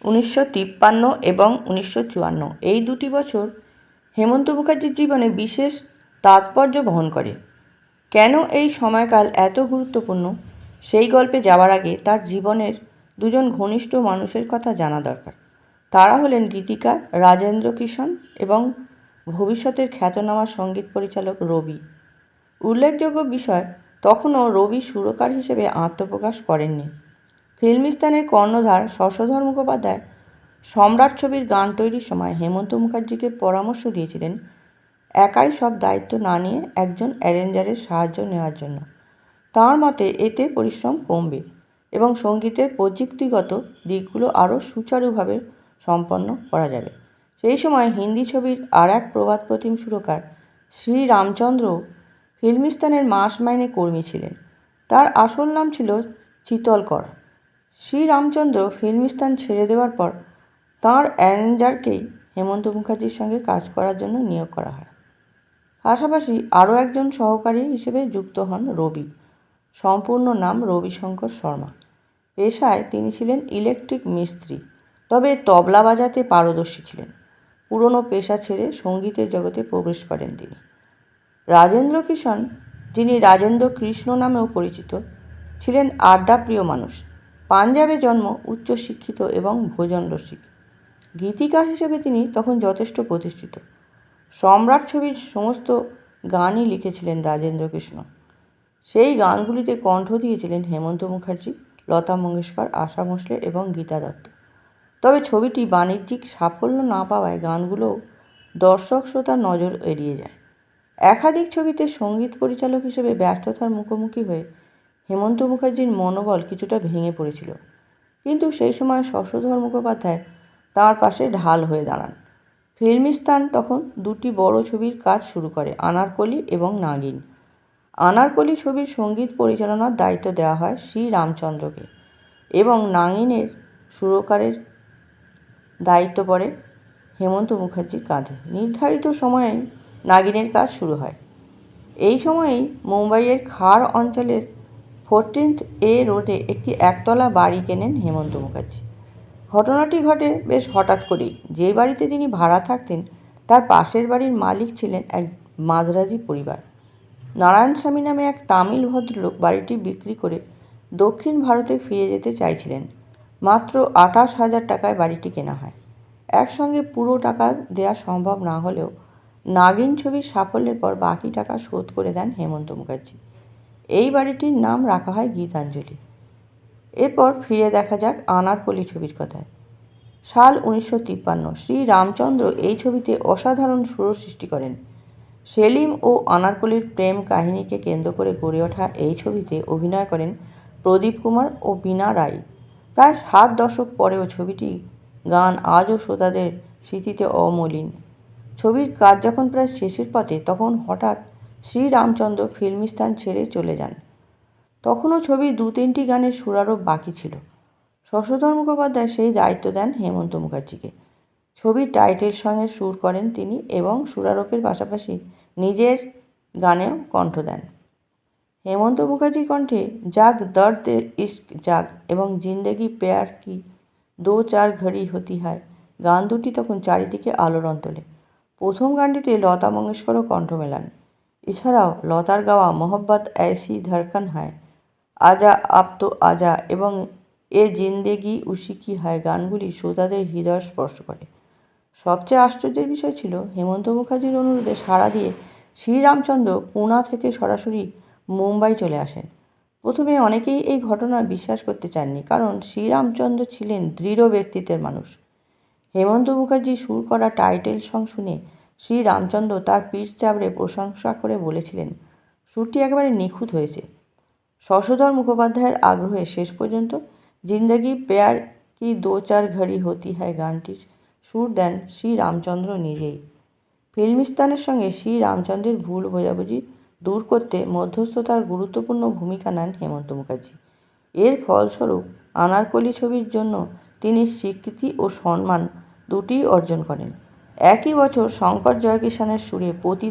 1953 এবং 1954 এই দুটি বছর হেমন্ত মুখার্জির জীবনে বিশেষ তাৎপর্য বহন করে। কেন এই সময়কাল এত গুরুত্বপূর্ণ সেই গল্পে যাওয়ার আগে তার জীবনের দুজন ঘনিষ্ঠ মানুষের কথা জানা দরকার। তারা হলেন গীতিকার রাজেন্দ্র কিশন এবং ভবিষ্যতের খ্যাতনামা সঙ্গীত পরিচালক রবি। উল্লেখযোগ্য বিষয়, তখনও রবি সুরকার হিসেবে আত্মপ্রকাশ করেননি। ফিল্মিস্তানের কর্ণধার শশধর মুখোপাধ্যায় সম্রাট ছবির গান তৈরির সময় হেমন্ত মুখার্জিকে পরামর্শ দিয়েছিলেন একাই সব দায়িত্ব না নিয়ে একজন অ্যারেঞ্জারের সাহায্য নেওয়ার জন্য। তাঁর মতে এতে পরিশ্রম কমবে এবং সঙ্গীতের প্রযুক্তিগত দিকগুলো আরও সুচারুভাবে সম্পন্ন করা যাবে। সেই সময় হিন্দি ছবির আর এক প্রবাদপ্রতিম সুরকার শ্রী রামচন্দ্র ফিল্মিস্তানের মাস মাইনে কর্মী ছিলেন। তার আসল নাম ছিল চিতলকর। শ্রী রামচন্দ্র ফিল্মিস্তান ছেড়ে দেওয়ার পর তাঁর অ্যারেঞ্জারকেই হেমন্ত মুখার্জির সঙ্গে কাজ করার জন্য নিয়োগ করা হয়। পাশাপাশি আরও একজন সহকারী হিসেবে যুক্ত হন রবি। সম্পূর্ণ নাম রবিশঙ্কর শর্মা। পেশায় তিনি ছিলেন ইলেকট্রিক মিস্ত্রি, তবে তবলা বাজাতে পারদর্শী ছিলেন। পুরনো পেশা ছেড়ে সঙ্গীতের জগতে প্রবেশ করেন তিনি। রাজেন্দ্র কিশন, যিনি রাজেন্দ্র কৃষ্ণ নামেও পরিচিত, ছিলেন আড্ডাপ্রিয় মানুষ। পাঞ্জাবে জন্ম, উচ্চশিক্ষিত এবং ভোজন রসিক। গীতিকার হিসেবে তিনি তখন যথেষ্ট প্রতিষ্ঠিত। সম্রাট ছবির সমস্ত গানই লিখেছিলেন রাজেন্দ্র কৃষ্ণ। সেই গানগুলিতে কণ্ঠ দিয়েছিলেন হেমন্ত মুখার্জি, লতা মঙ্গেশকর, আশা ভোঁসলে এবং গীতা দত্ত। তবে ছবিটি বাণিজ্যিক সাফল্য না পাওয়ায় গানগুলোও দর্শক শ্রোতার নজর এড়িয়ে যায়। একাধিক ছবিতে সঙ্গীত পরিচালক হিসেবে ব্যর্থতার মুখোমুখি হয়ে হেমন্ত মুখার্জির মনোবল কিছুটা ভেঙে পড়েছিল, কিন্তু সেই সময় শশধর মুখোপাধ্যায় তাঁর পাশে ঢাল হয়ে দাঁড়ান। ফিল্মিস্তান তখন দুটি বড় ছবির কাজ শুরু করে, আনারকলি এবং নাগিন। আনারকলি ছবির সঙ্গীত পরিচালনার দায়িত্ব দেওয়া হয় শ্রী রামচন্দ্রকে এবং নাগিনের সুরকারের দায়িত্ব পড়ে হেমন্ত মুখার্জির কাঁধে। নির্ধারিত সময়ে নাগিনের কাজ শুরু হয়। এই সময়েই মুম্বাইয়ের খাড় অঞ্চলের 14th A রোডে একটি একতলা বাড়ি কেনেন হেমন্ত মুখার্জি। ঘটনাটি ঘটে বেশ হঠাৎ করেই। যে বাড়িতে তিনি ভাড়া থাকতেন তার পাশের বাড়ির মালিক ছিলেন এক মাদ্রাজি পরিবার। নারায়ণস্বামী নামে এক তামিল ভদ্রলোক বাড়িটি বিক্রি করে দক্ষিণ ভারতে ফিরে যেতে চাইছিলেন। মাত্র 28,000 টাকায় বাড়িটি কেনা হয়। একসঙ্গে পুরো টাকা দেওয়া সম্ভব না হলেও নাগিন ছবির সাফল্যের পর বাকি টাকা শোধ করে দেন হেমন্ত মুখার্জি। এই বাড়িটির নাম রাখা হয় গীতাঞ্জলি। এরপর ফিরে দেখা যাক আনারকলি ছবির কথায়। সাল 1953। শ্রী রামচন্দ্র এই ছবিতে অসাধারণ সুর সৃষ্টি করেন। সেলিম ও আনারকলির প্রেম কাহিনীকে কেন্দ্র করে গড়ে ওঠা এই ছবিতে অভিনয় করেন প্রদীপ কুমার ও বীণা রায়। প্রায় 7 দশক পরেও ছবিটি গান আজও শ্রোতাদের স্মৃতিতে অমলিন। ছবির কাজ যখন প্রায় শেষের পথে, তখন হঠাৎ শ্রী রামচন্দ্র ফিল্মিস্তান ছেড়ে চলে যান। তখনও ছবির 2-3টি গানের সুরারোপ বাকি ছিল। শশধর মুখোপাধ্যায় সেই দায়িত্ব দেন হেমন্ত মুখার্জিকে। ছবির টাইটেল সঙ্গে সুর করেন তিনি এবং সুরারোপের পাশাপাশি নিজের গানেও কণ্ঠ দেন। হেমন্ত মুখার্জির কণ্ঠে জাগ দর্দ ইশ্ক জাগ এবং জিন্দেগি প্যার কি দো চার ঘড়ি হতি হায় গান দুটি তখন চারিদিকে আলোড়ন তোলে। প্রথম গানটিতে লতা মঙ্গেশকরও কণ্ঠ মেলান। এছাড়াও লতার গাওয়া মোহব্বত ऐसी ধড়কন হায়, আজা আব তো আজা এবং এ জিন্দেগি উসি কি হায় গানগুলি শ্রোতাদের হৃদয় স্পর্শ করে। সবচেয়ে আশ্চর্যের বিষয় ছিল, হেমন্ত মুখার্জির অনুরোধে সাড়া দিয়ে শ্রী রামচন্দ্র পুনা থেকে সরাসরি মুম্বাই চলে আসেন। প্রথমে অনেকেই এই ঘটনা বিশ্বাস করতে চাননি, কারণ শ্রী রামচন্দ্র ছিলেন দৃঢ় ব্যক্তিত্বের মানুষ। হেমন্ত মুখার্জি সুর করা টাইটেল সং শুনে শ্রী রামচন্দ্র তার পিঠ চাপড়ে প্রশংসা করে বলেছিলেন, সুরটি একেবারে নিখুঁত হয়েছে। শশধর মুখোপাধ্যায়ের আগ্রহে শেষ পর্যন্ত জিন্দেগি প্যার কি দো চার ঘড়ি হতি হায় গানটির সুর দেন শ্রী রামচন্দ্র নিজেই। ফিল্মিস্তানের সঙ্গে শ্রী রামচন্দ্রের ভুল বোঝাবুঝি দূর করতে মধ্যস্থতার গুরুত্বপূর্ণ ভূমিকা নেন হেমন্ত মুখার্জি। এর ফলস্বরূপ আনারকলি ছবির জন্য তিনি স্বীকৃতি ও সম্মান দুটিই অর্জন করেন। একই বছর শঙ্কর জয়কিশনের সুরে পতি